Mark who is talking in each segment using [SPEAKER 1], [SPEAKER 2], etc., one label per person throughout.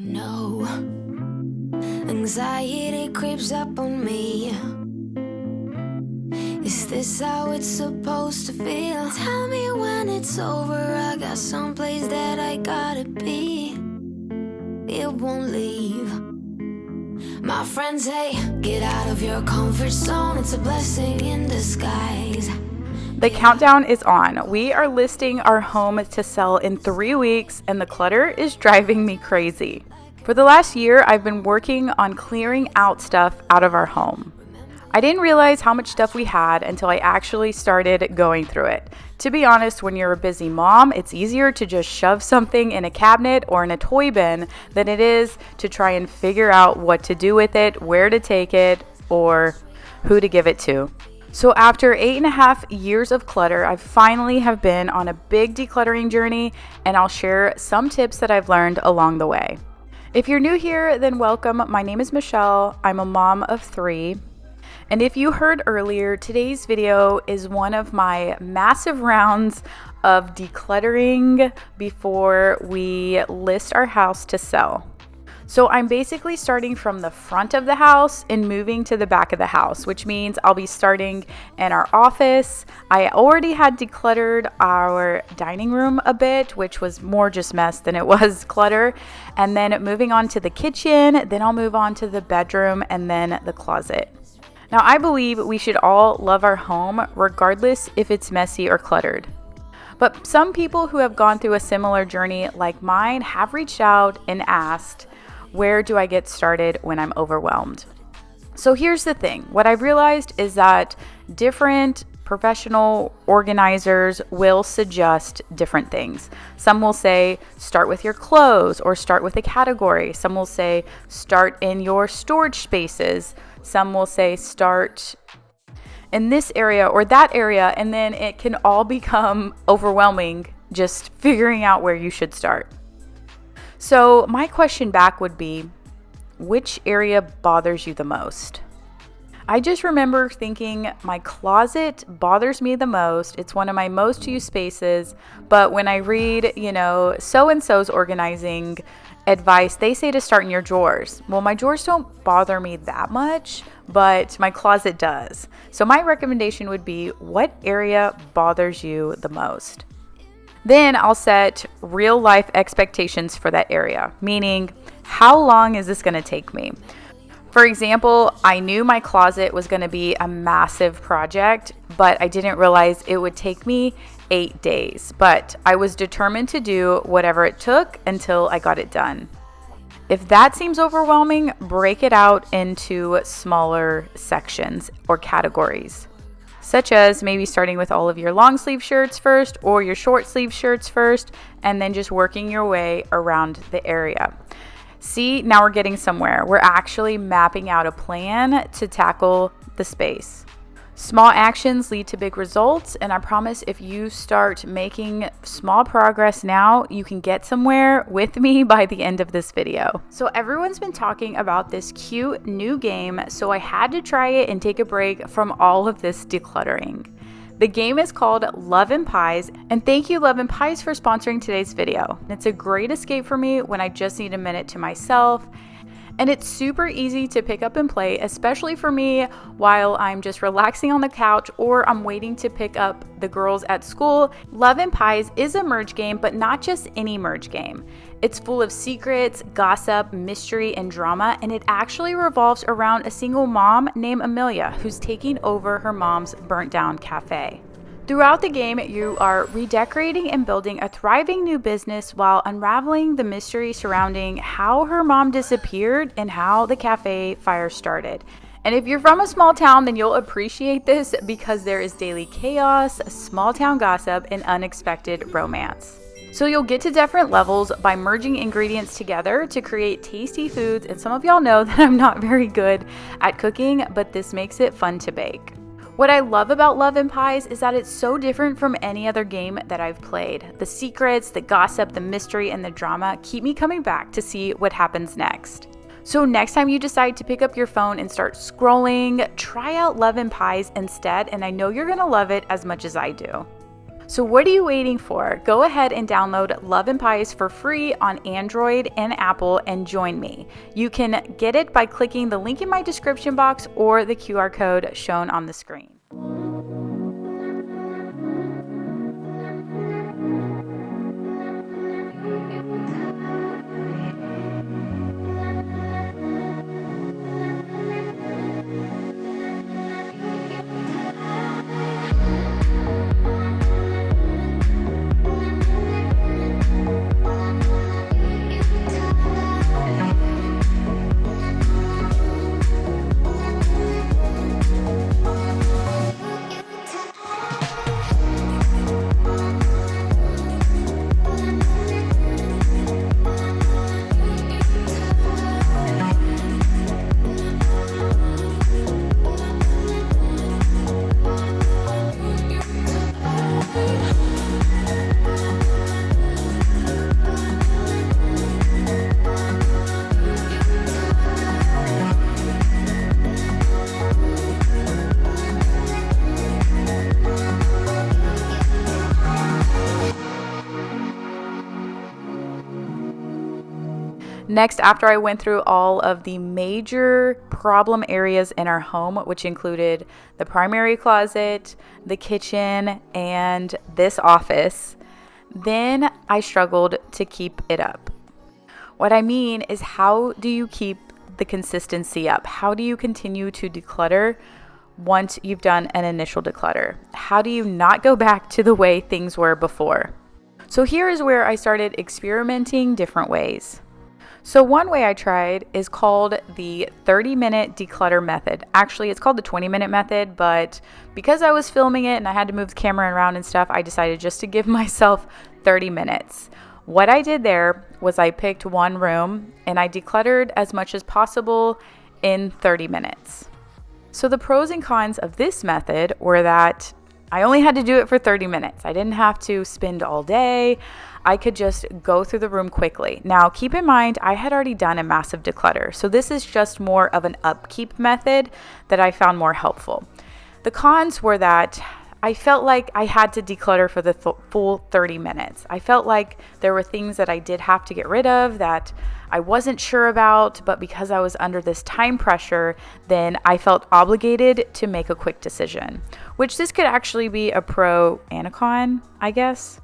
[SPEAKER 1] no, anxiety creeps up on me. Is this how it's supposed to feel? Tell me when it's over. I got someplace that I gotta be. It won't leave. My friends say, get out of your comfort zone. It's a blessing in disguise.
[SPEAKER 2] The countdown is on. We are listing our home to sell in 3 weeks, and the clutter is driving me crazy. For the last year, I've been working on clearing out stuff out of our home. I didn't realize how much stuff we had until I actually started going through it. To be honest, when you're a busy mom, it's easier to just shove something in a cabinet or in a toy bin than it is to try and figure out what to do with it, where to take it, or who to give it to. So after 8.5 years of clutter, I finally have been on a big decluttering journey, and I'll share some tips that I've learned along the way. If you're new here, then welcome. My name is Michelle. I'm a mom of 3. And if you heard earlier, today's video is one of my massive rounds of decluttering before we list our house to sell. So I'm basically starting from the front of the house and moving to the back of the house, which means I'll be starting in our office. I already had decluttered our dining room a bit, which was more just mess than it was clutter. And then moving on to the kitchen, then I'll move on to the bedroom and then the closet. Now, I believe we should all love our home regardless if it's messy or cluttered. But some people who have gone through a similar journey like mine have reached out and asked, where do I get started when I'm overwhelmed? So here's the thing. What I've realized is that different professional organizers will suggest different things. Some will say, start with your clothes or start with a category. Some will say, start in your storage spaces. Some will say, start in this area or that area, and then it can all become overwhelming just figuring out where you should start. So my question back would be, which area bothers you the most? I just remember thinking my closet bothers me the most. It's one of my most used spaces. But when I read, so-and-so's organizing advice, they say to start in your drawers. Well, my drawers don't bother me that much, but my closet does. So my recommendation would be, what area bothers you the most? Then I'll set real life expectations for that area, meaning how long is this going to take me? For example, I knew my closet was going to be a massive project, but I didn't realize it would take me 8 days. But I was determined to do whatever it took until I got it done. If that seems overwhelming, break it out into smaller sections or categories, such as maybe starting with all of your long sleeve shirts first or your short sleeve shirts first, and then just working your way around the area. See, now we're getting somewhere. We're actually mapping out a plan to tackle the space. Small actions lead to big results, and I promise if you start making small progress now, you can get somewhere with me by the end of this video. So everyone's been talking about this cute new game, so I had to try it and take a break from all of this decluttering. The game is called Love and Pies, and thank you Love and Pies for sponsoring today's video. It's a great escape for me when I just need a minute to myself, and it's super easy to pick up and play, especially for me while I'm just relaxing on the couch or I'm waiting to pick up the girls at school. Love and Pies is a merge game, but not just any merge game. It's full of secrets, gossip, mystery, and drama, and it actually revolves around a single mom named Amelia who's taking over her mom's burnt down cafe. Throughout the game, you are redecorating and building a thriving new business while unraveling the mystery surrounding how her mom disappeared and how the cafe fire started. And if you're from a small town, then you'll appreciate this because there is daily chaos, small town gossip, and unexpected romance. So you'll get to different levels by merging ingredients together to create tasty foods. And some of y'all know that I'm not very good at cooking, but this makes it fun to bake. What I love about Love and Pies is that it's so different from any other game that I've played. The secrets, the gossip, the mystery, and the drama keep me coming back to see what happens next. So next time you decide to pick up your phone and start scrolling, try out Love and Pies instead, and I know you're gonna love it as much as I do. So what are you waiting for? Go ahead and download Love and Pies for free on Android and Apple and join me. You can get it by clicking the link in my description box or the QR code shown on the screen. Next, after I went through all of the major problem areas in our home, which included the primary closet, the kitchen, and this office, then I struggled to keep it up. What I mean is, how do you keep the consistency up? How do you continue to declutter once you've done an initial declutter? How do you not go back to the way things were before? So here is where I started experimenting different ways. So one way I tried is called the 30-minute declutter method. Actually, it's called the 20-minute method, but because I was filming it and I had to move the camera around and stuff, I decided just to give myself 30 minutes. What I did there was I picked one room and I decluttered as much as possible in 30 minutes. So the pros and cons of this method were that I only had to do it for 30 minutes. I didn't have to spend all day. I could just go through the room quickly. Now, keep in mind, I had already done a massive declutter, so this is just more of an upkeep method that I found more helpful. The cons were that I felt like I had to declutter for the full 30 minutes. I felt like there were things that I did have to get rid of that I wasn't sure about, but because I was under this time pressure, then I felt obligated to make a quick decision, which this could actually be a pro and a con, I guess.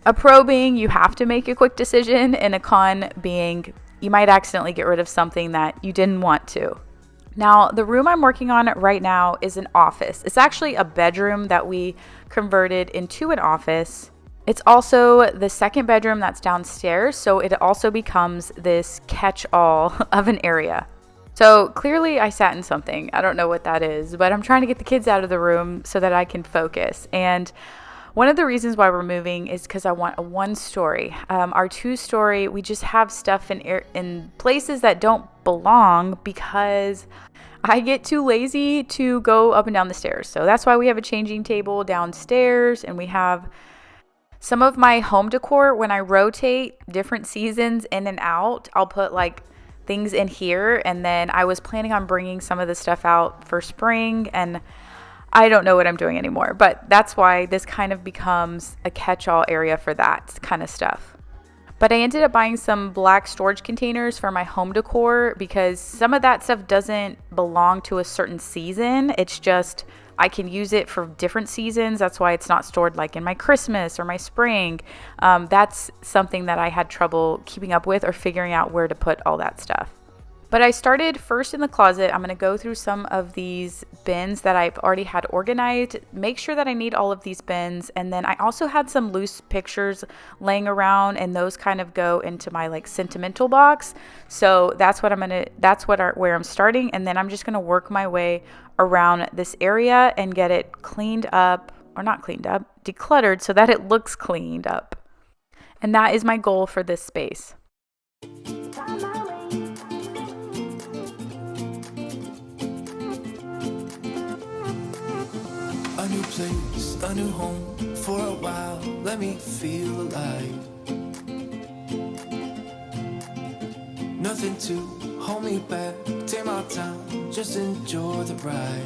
[SPEAKER 2] A pro being you have to make a quick decision, and a con being you might accidentally get rid of something that you didn't want to. Now, the room I'm working on right now is an office. It's actually a bedroom that we converted into an office. It's also the second bedroom that's downstairs, so it also becomes this catch-all of an area. So clearly I sat in something. I don't know what that is, but I'm trying to get the kids out of the room so that I can focus. And one of the reasons why we're moving is because I want a one-story. Our two-story, we just have stuff in places that don't belong because I get too lazy to go up and down the stairs. So that's why we have a changing table downstairs, and we have some of my home decor. When I rotate different seasons in and out, I'll put like things in here, and then I was planning on bringing some of the stuff out for spring, and I don't know what I'm doing anymore, but that's why this kind of becomes a catch-all area for that kind of stuff. But I ended up buying some black storage containers for my home decor because some of that stuff doesn't belong to a certain season. It's just I can use it for different seasons. That's why it's not stored like in my Christmas or my spring. That's something that I had trouble keeping up with or figuring out where to put all that stuff. But I started first in the closet. I'm going to go through some of these bins that I've already had organized, make sure that I need all of these bins. And then I also had some loose pictures laying around, and those kind of go into my like sentimental box. So that's what where I'm starting. And then I'm just going to work my way around this area and get it cleaned up, or not cleaned up, decluttered so that it looks cleaned up. And that is my goal for this space.
[SPEAKER 3] A new place, a new home, for a while, let me feel alive. Nothing to hold me back, take my time, just enjoy the ride.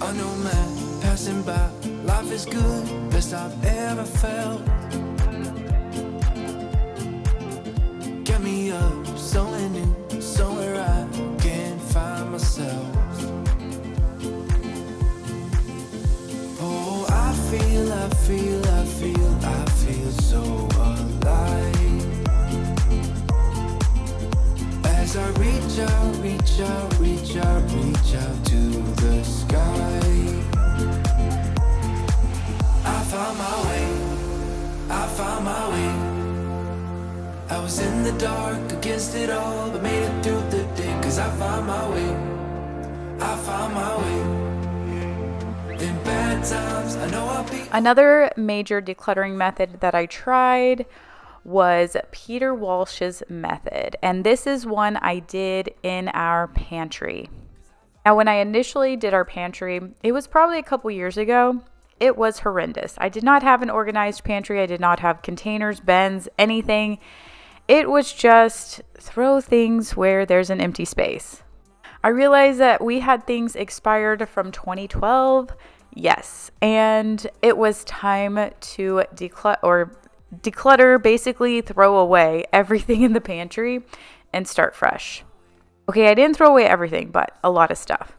[SPEAKER 3] A new man missing back. Life is good, best I've ever felt. Get me up, somewhere new, somewhere I can find myself. Oh, I feel so alive. As I reach out to the sky. I found my way. I was in the dark against it all, but made it through the day. 'Cause I found my way. In bad times, I know I'll be.
[SPEAKER 2] Another major decluttering method that I tried was Peter Walsh's method, and this is one I did in our pantry. Now, when I initially did our pantry, it was probably a couple years ago. It was horrendous. I did not have an organized pantry. I did not have containers, bins, anything. It was just throw things where there's an empty space. I realized that we had things expired from 2012. Yes, and it was time to declutter, basically throw away everything in the pantry and start fresh. Okay, I didn't throw away everything, but a lot of stuff.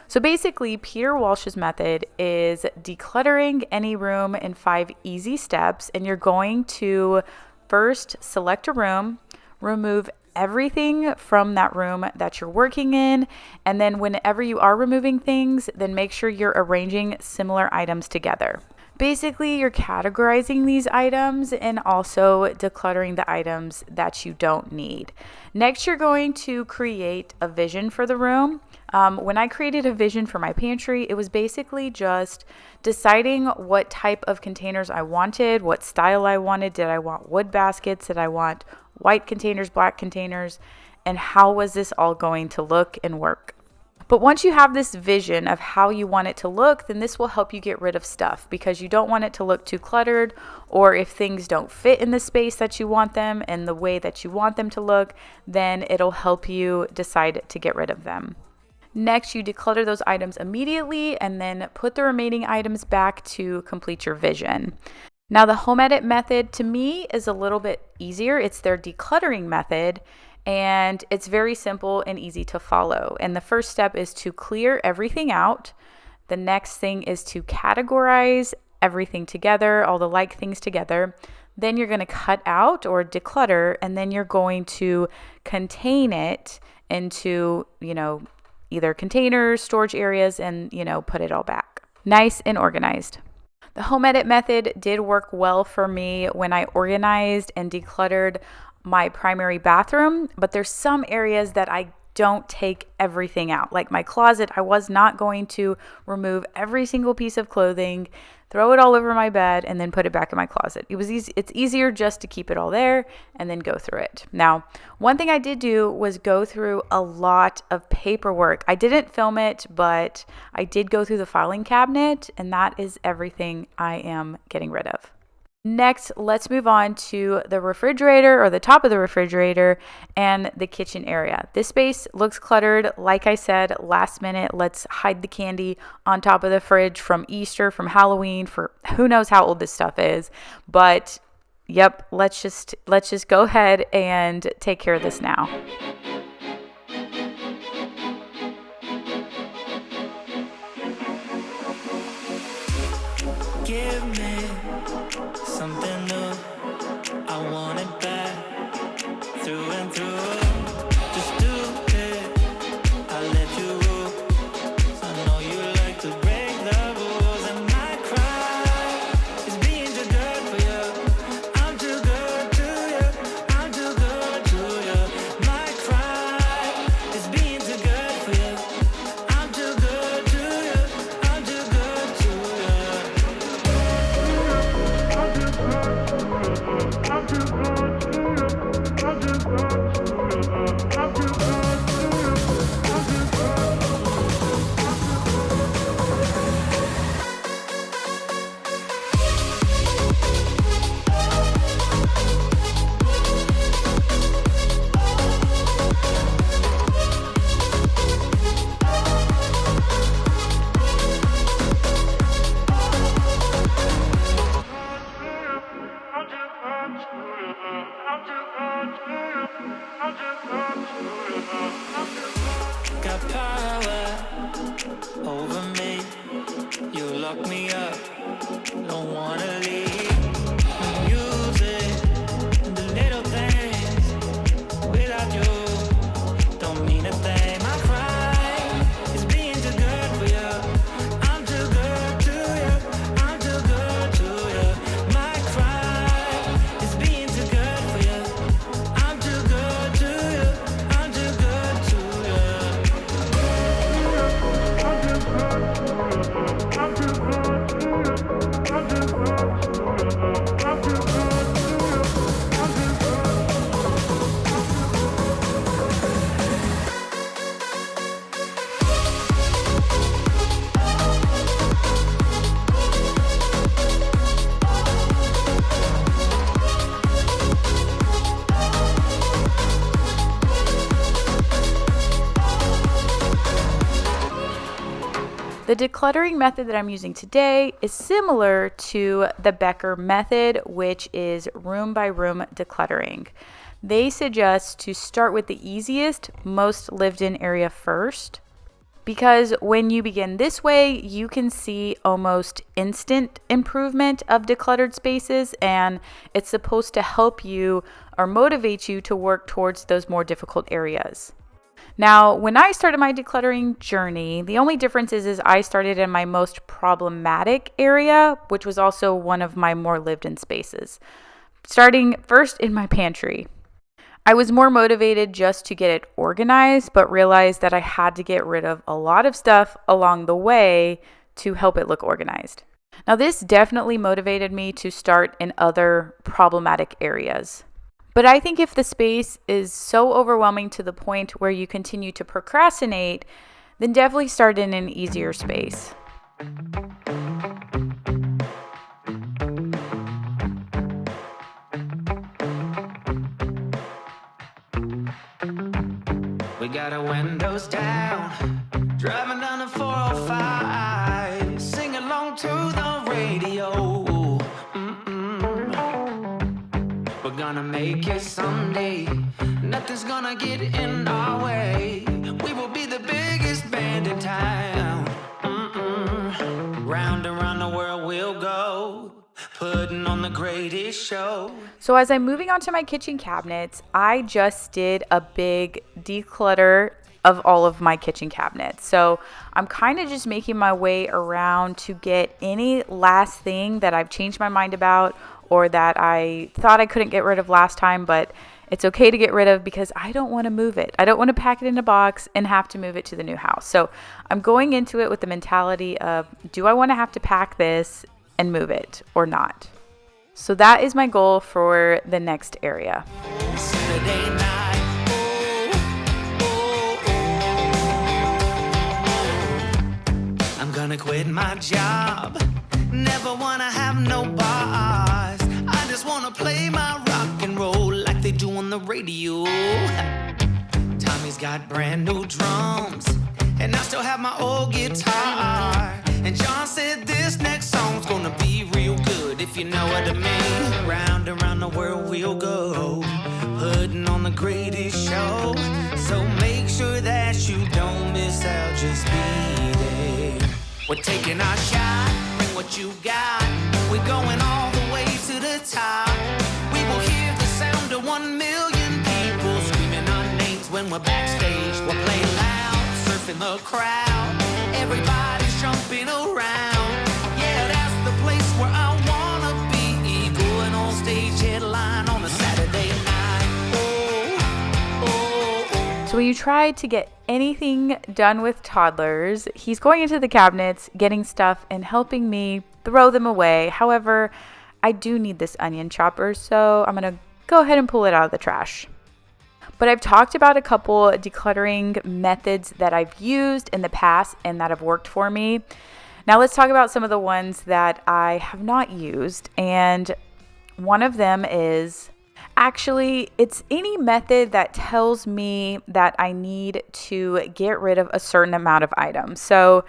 [SPEAKER 2] So basically, Peter Walsh's method is decluttering any room in 5 easy steps, and you're going to first select a room, remove everything from that room that you're working in, and then whenever you are removing things, then make sure you're arranging similar items together. Basically, you're categorizing these items and also decluttering the items that you don't need. Next, you're going to create a vision for the room. When I created a vision for my pantry, it was basically just deciding what type of containers I wanted, what style I wanted. Did I want wood baskets? Did I want white containers, black containers? And how was this all going to look and work? But once you have this vision of how you want it to look, then this will help you get rid of stuff because you don't want it to look too cluttered, or if things don't fit in the space that you want them and the way that you want them to look, then it'll help you decide to get rid of them. Next, you declutter those items immediately and then put the remaining items back to complete your vision. Now, the home edit method to me is a little bit easier. It's their decluttering method. And it's very simple and easy to follow. And the first step is to clear everything out. The next thing is to categorize everything together, all the like things together. Then you're going to cut out or declutter, and then you're going to contain it into, either containers, storage areas, and, put it all back. Nice and organized. The home edit method did work well for me when I organized and decluttered my primary bathroom, but there's some areas that I don't take everything out. Like my closet, I was not going to remove every single piece of clothing, throw it all over my bed, and then put it back in my closet. It's easier just to keep it all there and then go through it. Now, one thing I did do was go through a lot of paperwork. I didn't film it, but I did go through the filing cabinet, and that is everything I am getting rid of. Next, let's move on to the refrigerator or the top of the refrigerator and the kitchen area. This space looks cluttered. Like I said, last minute, let's hide the candy on top of the fridge from Easter, from Halloween, for who knows how old this stuff is. But yep, let's just go ahead and take care of this now.
[SPEAKER 3] Give me something new. I want it back through and through. Just do it. I let you rule. I know you like to break the rules, and my cry is being too good for you. I'm too good to you. I'm too good to you. My cry. Got power over me. You lock me up, don't wanna leave. Music, the little things. Without you, don't mean a thing. My cry is being too good for you. I'm too good to you. I'm too good to you. My cry is being too good for you. I'm too good to you. I'm too good to you.
[SPEAKER 2] The decluttering method that I'm using today is similar to the Becker method, which is room by room decluttering. They suggest to start with the easiest, most lived in area first, because when you begin this way, you can see almost instant improvement of decluttered spaces, and it's supposed to help you or motivate you to work towards those more difficult areas. Now, when I started my decluttering journey, the only difference is I started in my most problematic area, which was also one of my more lived in spaces, starting first in my pantry. I was more motivated just to get it organized, but realized that I had to get rid of a lot of stuff along the way to help it look organized. Now, this definitely motivated me to start in other problematic areas. But I think if the space is so overwhelming to the point where you continue to procrastinate, then definitely start in an easier space.
[SPEAKER 3] We got our windows down, driving down the 405, sing along to the radio. We're gonna make it someday. Nothing's gonna get in our way. We will be the biggest band in town. Round and round the world we'll go, putting on the greatest show.
[SPEAKER 2] So as I'm moving on to my kitchen cabinets, I just did a big declutter of all of my kitchen cabinets. So I'm kind of just making my way around to get any last thing that I've changed my mind about or that I thought I couldn't get rid of last time, but it's okay to get rid of because I don't want to move it. I don't want to pack it in a box and have to move it to the new house. So I'm going into it with the mentality of, do I want to have to pack this and move it or not? So that is my goal for the next area.
[SPEAKER 3] Saturday night, I'm gonna quit my job. Never wanna have no boss. I just wanna play my rock and roll like they do on the radio. Tommy's got brand new drums, and I still have my old guitar. And John said this next song's gonna be real good, if you know what I mean. Round and round the world we'll go, putting on the greatest show. So make sure that you don't miss out, just be there. We're taking our shot, bring what you got. We're going all the way to the top. We will hear the sound of 1 million people screaming our names when we're backstage. We're playing loud, surfing the crowd. Everybody's jumping around. Yeah, that's the place where I wanna be. Going on stage, headline on a Saturday night.
[SPEAKER 2] So when you try to get anything done with toddlers, he's going into the cabinets, getting stuff, and helping me throw them away. However, I do need this onion chopper, so I'm going to go ahead and pull it out of the trash. But I've talked about a couple decluttering methods that I've used in the past and that have worked for me. Now let's talk about some of the ones that I have not used. And one of them is, actually, it's any method that tells me that I need to get rid of a certain amount of items. So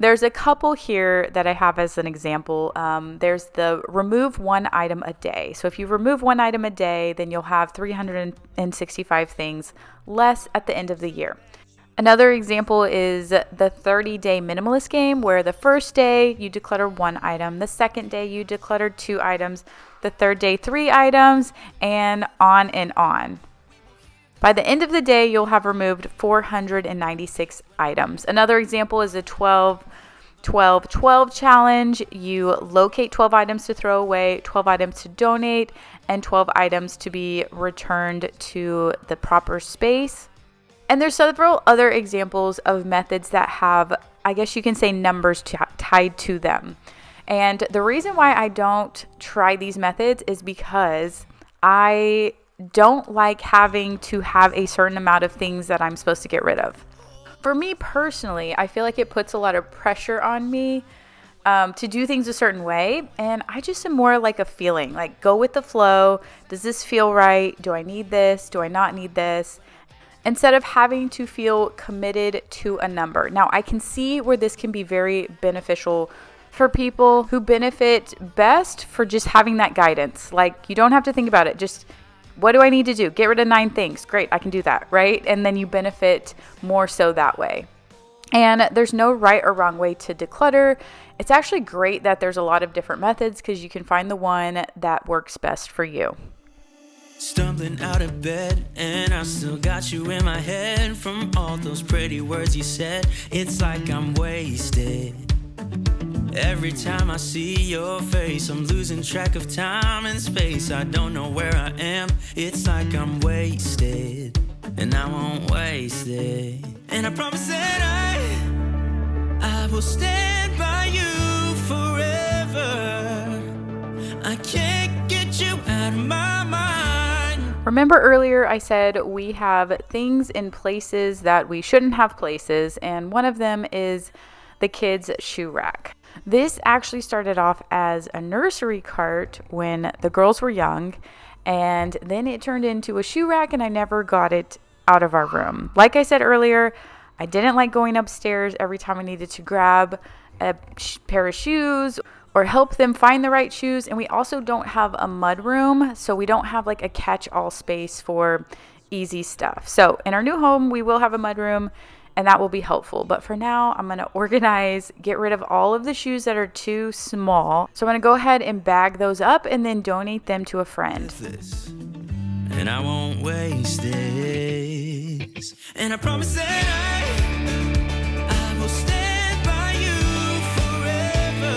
[SPEAKER 2] There's a couple here that I have as an example. There's the remove one item a day. So if you remove one item a day, then you'll have 365 things less at the end of the year. Another example is the 30-day minimalist game, where the first day you declutter one item, the second day you declutter 2 items, the third day 3 items, and on and on. By the end of the day, you'll have removed 496 items. Another example is a 12-12-12 challenge. You locate 12 items to throw away, 12 items to donate, and 12 items to be returned to the proper space. And there's several other examples of methods that have, I guess you can say, numbers tied to them. And the reason why I don't try these methods is because I don't like having to have a certain amount of things that I'm supposed to get rid of. For me personally, I feel like it puts a lot of pressure on me to do things a certain way. And I just am more like a feeling, like go with the flow. Does this feel right? Do I need this? Do I not need this? Instead of having to feel committed to a number. Now, I can see where this can be very beneficial for people who benefit best for just having that guidance. Like, you don't have to think about it. Just, what do I need to do? Get rid of 9 things. Great, I can do that, right? And then you benefit more so that way. And there's no right or wrong way to declutter. It's actually great that there's a lot of different methods because you can find the one that works best for you.
[SPEAKER 3] Stumbling out of bed, and I still got you in my head from all those pretty words you said. It's like I'm wasted. Every time I see your face, I'm losing track of time and space. I don't know where I am. It's like I'm wasted, and I won't waste it. And I promise that I will stand by you forever. I can't get you out of my mind.
[SPEAKER 2] Remember earlier I said we have things in places that we shouldn't have places, and one of them is the kids' shoe rack. This actually started off as a nursery cart when the girls were young, and then it turned into a shoe rack, and I never got it out of our room. Like I said earlier, I didn't like going upstairs every time I needed to grab a pair of shoes or help them find the right shoes. And we also don't have a mud room, so we don't have like a catch-all space for easy stuff. So in our new home, we will have a mud room, and that will be helpful. But for now, I'm going to organize, get rid of all of the shoes that are too small. So I'm going to go ahead and bag those up and then donate them to a friend.
[SPEAKER 3] And I won't waste this. And I promise that I will stand by you forever.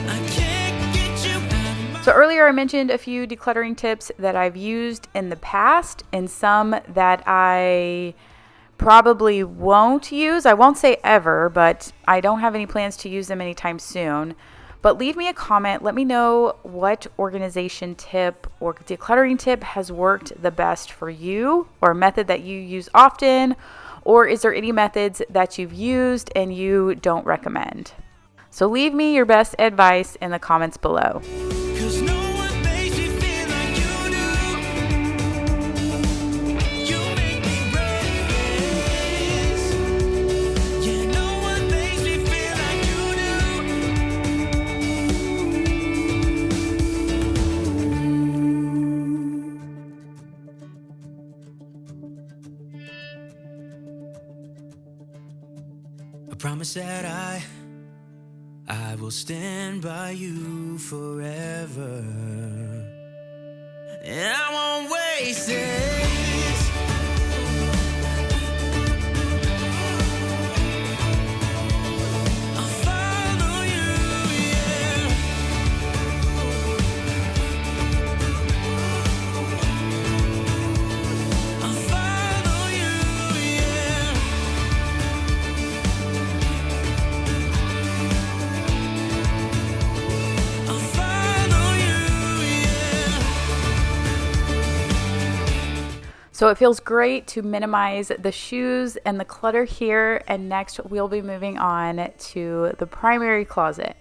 [SPEAKER 3] I can't get you out of my...
[SPEAKER 2] So earlier I mentioned a few decluttering tips that I've used in the past and some that I probably won't use. I won't say ever, but I don't have any plans to use them anytime soon. But leave me a comment. Let me know what organization tip or decluttering tip has worked the best for you, or a method that you use often, or is there any methods that you've used and you don't recommend? So leave me your best advice in the comments below.
[SPEAKER 3] 'Cause no one makes me feel like you do. You make me restless. Yeah, no one makes me feel like you do. I promise that I will stand by you forever, and I won't waste this. I'll follow you, yeah. I'll follow you, yeah.
[SPEAKER 2] So it feels great to minimize the shoes and the clutter here. And next we'll be moving on to the primary closet.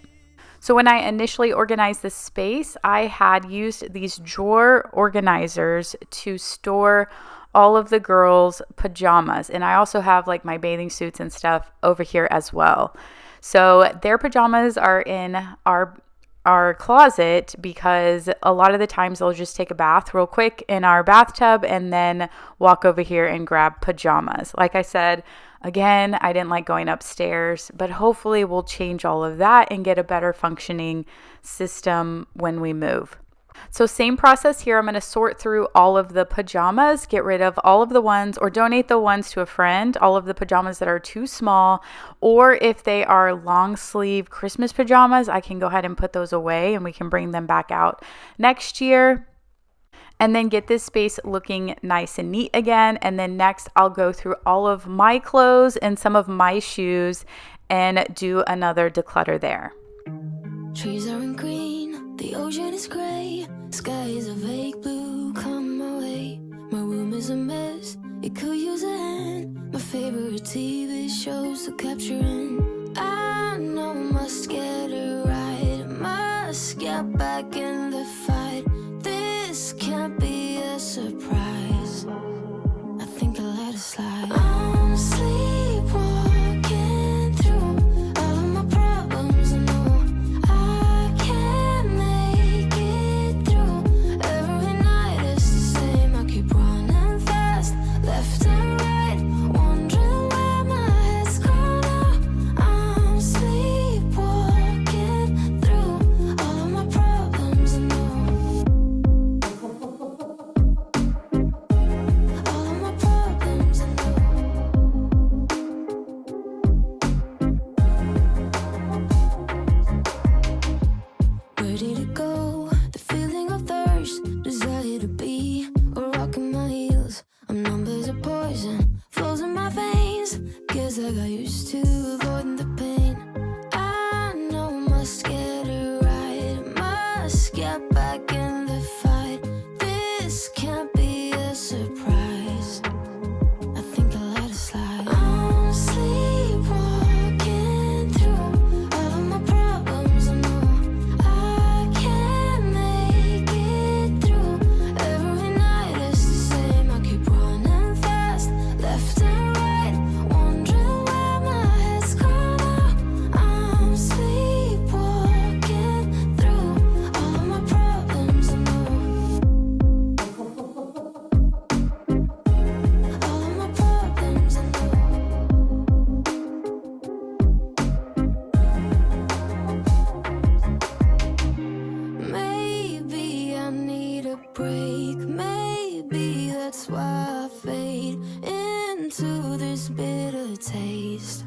[SPEAKER 2] So when I initially organized this space, I had used these drawer organizers to store all of the girls' pajamas. And I also have like my bathing suits and stuff over here as well. So their pajamas are in our closet because a lot of the times they'll just take a bath real quick in our bathtub and then walk over here and grab pajamas. Like I said, again, I didn't like going upstairs, but hopefully we'll change all of that and get a better functioning system when we move. So same process here. I'm going to sort through all of the pajamas, get rid of all of the ones or donate the ones to a friend, all of the pajamas that are too small, or if they are long sleeve Christmas pajamas, I can go ahead and put those away and we can bring them back out next year. And then get this space looking nice and neat again. And then next I'll go through all of my clothes and some of my shoes and do another declutter there.
[SPEAKER 1] Trees aren't green, the ocean is gray, sky is a vague blue, come my way. My room is a mess, it could use a hand. My favorite TV shows to capture in. I know I must get it right, must get back in the fight. This can't be a surprise, I think I'll let it slide. I'm sleepwalking through all of my problems, I know I can't make it through. Every night it's the same, I keep running fast, left and right, wondering where my head's gone now. I'm sleepwalking through all of my problems, I know. All of my problems, I know. Where did it go? The feeling of thirst, desire to be a rock in my heels. I'm numb as a poison, flows in my veins. Guess I got used to avoiding the pain. I know I must get it right, must get back in the fight. This can't be a surprise, I think I'll let it slide. I'm sleepwalking through all of my problems, I know I can't make it through. Every night it's the same, I keep running fast, left and right, wondering where my head's gone now. I'm sleepwalking through all of my problems, I know. All of my problems, I know. Maybe I need a break, maybe that's why I fade into this bitter taste.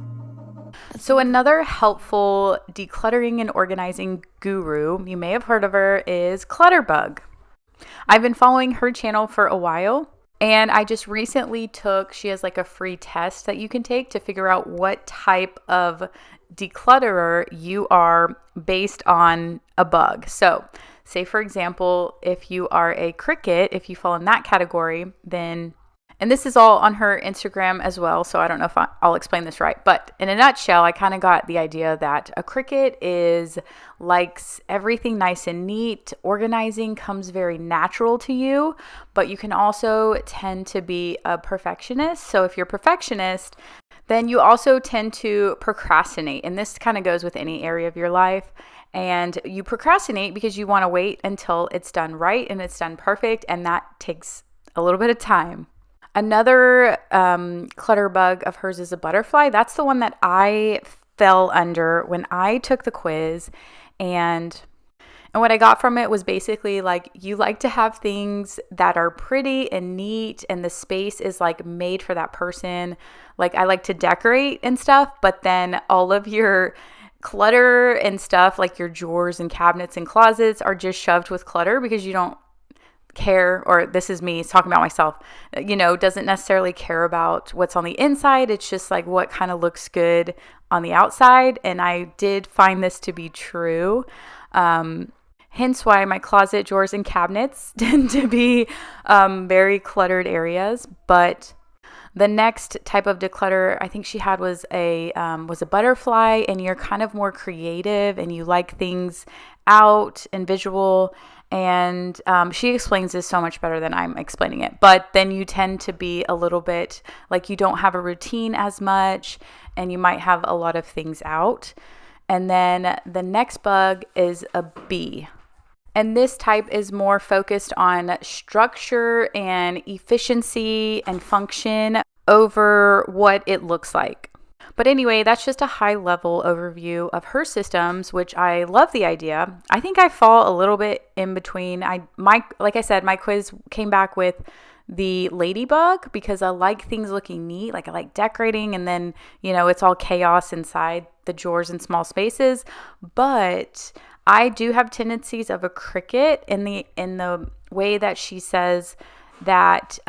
[SPEAKER 2] So another helpful decluttering and organizing guru, you may have heard of her, is Clutterbug. I've been following her channel for a while, and I just recently she has like a free test that you can take to figure out what type of declutterer you are based on a bug. So say, for example, if you are a cricket, if you fall in that category, then, and this is all on her Instagram as well, so I don't know if I'll explain this right, but in a nutshell, I kind of got the idea that a cricket likes everything nice and neat. Organizing comes very natural to you, but you can also tend to be a perfectionist. So if you're a perfectionist, then you also tend to procrastinate, and this kind of goes with any area of your life. And you procrastinate because you want to wait until it's done right and it's done perfect, and that takes a little bit of time. Another clutter bug of hers is a butterfly. That's the one that I fell under when I took the quiz. And what I got from it was basically like, you like to have things that are pretty and neat, and the space is like made for that person. Like, I like to decorate and stuff, but then all of your clutter and stuff, like your drawers and cabinets and closets, are just shoved with clutter because you don't care, or this is me talking about myself, doesn't necessarily care about what's on the inside. It's just like what kind of looks good on the outside. And I did find this to be true. Hence why my closet, drawers, and cabinets tend to be very cluttered areas. But the next type of declutter I think she had was a butterfly, and you're kind of more creative and you like things out and visual. And she explains this so much better than I'm explaining it. But then you tend to be a little bit like you don't have a routine as much, and you might have a lot of things out. And then the next bug is a B. And this type is more focused on structure and efficiency and function over what it looks like. But anyway, that's just a high level overview of her systems, which I love the idea. I think I fall a little bit in between. Like I said, my quiz came back with the ladybug because I like things looking neat. Like I like decorating, and then, it's all chaos inside the drawers and small spaces. But I do have tendencies of a cricket in the way that she says that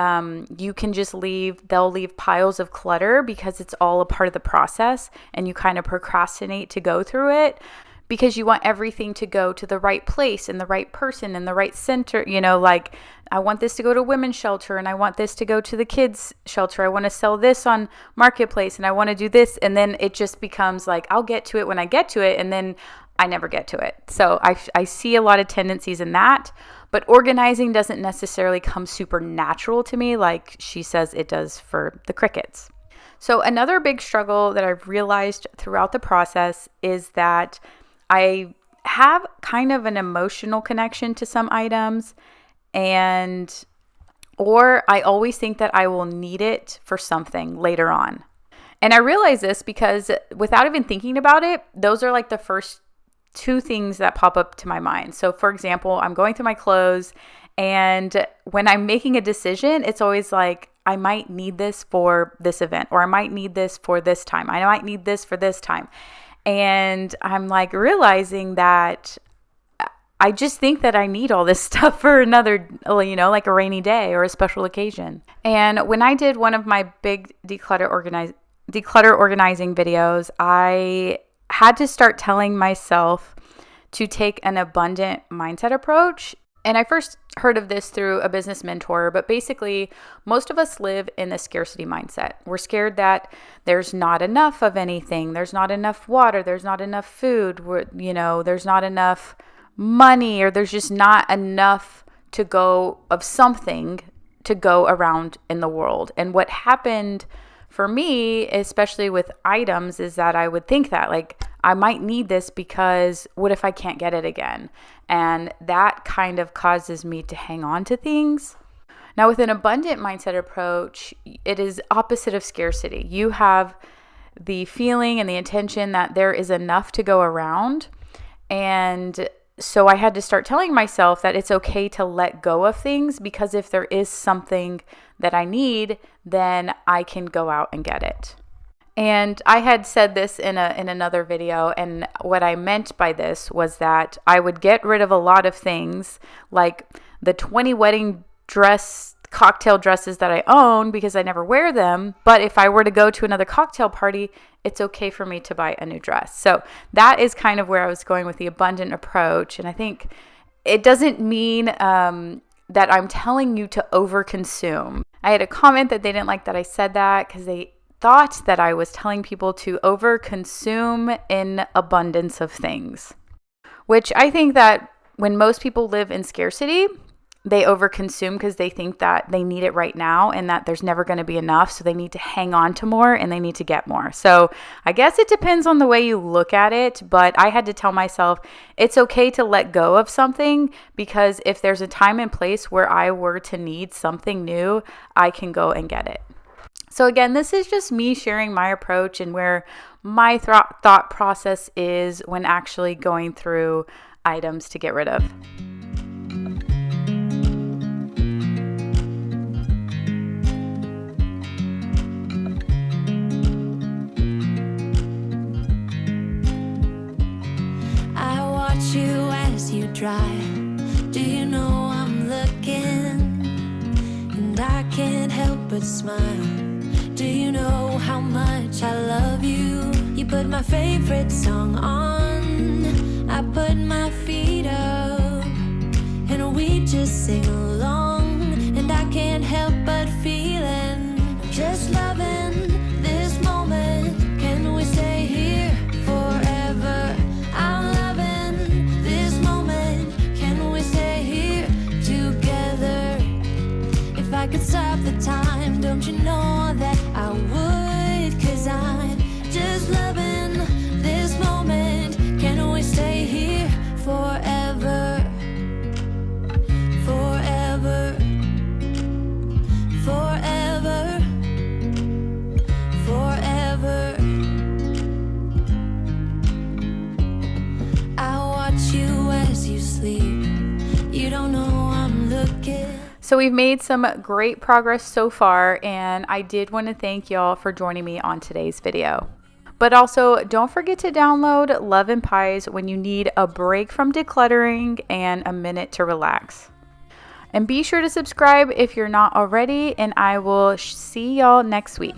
[SPEAKER 2] you can just they'll leave piles of clutter because it's all a part of the process, and you kind of procrastinate to go through it because you want everything to go to the right place and the right person and the right center. Like I want this to go to women's shelter, and I want this to go to the kids shelter. I want to sell this on Marketplace, and I want to do this. And then it just becomes like, I'll get to it when I get to it. And then I never get to it. So I see a lot of tendencies in that. But organizing doesn't necessarily come super natural to me like she says it does for the crickets. So another big struggle that I've realized throughout the process is that I have kind of an emotional connection to some items, or I always think that I will need it for something later on. And I realize this because without even thinking about it, those are like the first two things that pop up to my mind. So for example, I'm going through my clothes, and when I'm making a decision, it's always like, I might need this for this event, or I might need this for this time. I might need this for this time. And I'm like realizing that I just think that I need all this stuff for another, like a rainy day or a special occasion. And when I did one of my big declutter organizing videos, I had to start telling myself to take an abundant mindset approach. And I first heard of this through a business mentor, but basically most of us live in the scarcity mindset. We're scared that there's not enough of anything. There's not enough water. There's not enough food. There's not enough money, or there's just not enough of something to go around in the world. And what happened for me, especially with items, is that I would think that like I might need this because what if I can't get it again? And that kind of causes me to hang on to things. Now, with an abundant mindset approach, it is opposite of scarcity. You have the feeling and the intention that there is enough to go around. And so I had to start telling myself that it's okay to let go of things, because if there is something that I need, then I can go out and get it. And I had said this in another video, and what I meant by this was that I would get rid of a lot of things, like the 20 wedding cocktail dresses that I own because I never wear them. But if I were to go to another cocktail party, it's okay for me to buy a new dress. So that is kind of where I was going with the abundant approach. And I think it doesn't mean that I'm telling you to overconsume. I had a comment that they didn't like that I said that because they thought that I was telling people to overconsume in abundance of things, which I think that when most people live in scarcity, they overconsume because they think that they need it right now and that there's never going to be enough. So they need to hang on to more and they need to get more. So I guess it depends on the way you look at it. But I had to tell myself it's okay to let go of something, because if there's a time and place where I were to need something new, I can go and get it. So again, this is just me sharing my approach and where my thought process is when actually going through items to get rid of.
[SPEAKER 1] I watch you as you drive. Do you know I'm looking? And I can't help but smile. Do you know how much I love you? You put my favorite song on, I put my feet up, and we just sing along. And I can't help but feeling, just loving this moment. Can we stay here forever? I'm loving this moment. Can we stay here? I could stop the time, don't you know that I would? 'Cause I'm just loving this moment. Can we stay here forever? Forever. Forever. Forever. I watch you as you sleep. You don't know I'm looking.
[SPEAKER 2] So we've made some great progress so far, and I did want to thank y'all for joining me on today's video. But also, don't forget to download Love and Pies when you need a break from decluttering and a minute to relax. And be sure to subscribe if you're not already, and I will see y'all next week.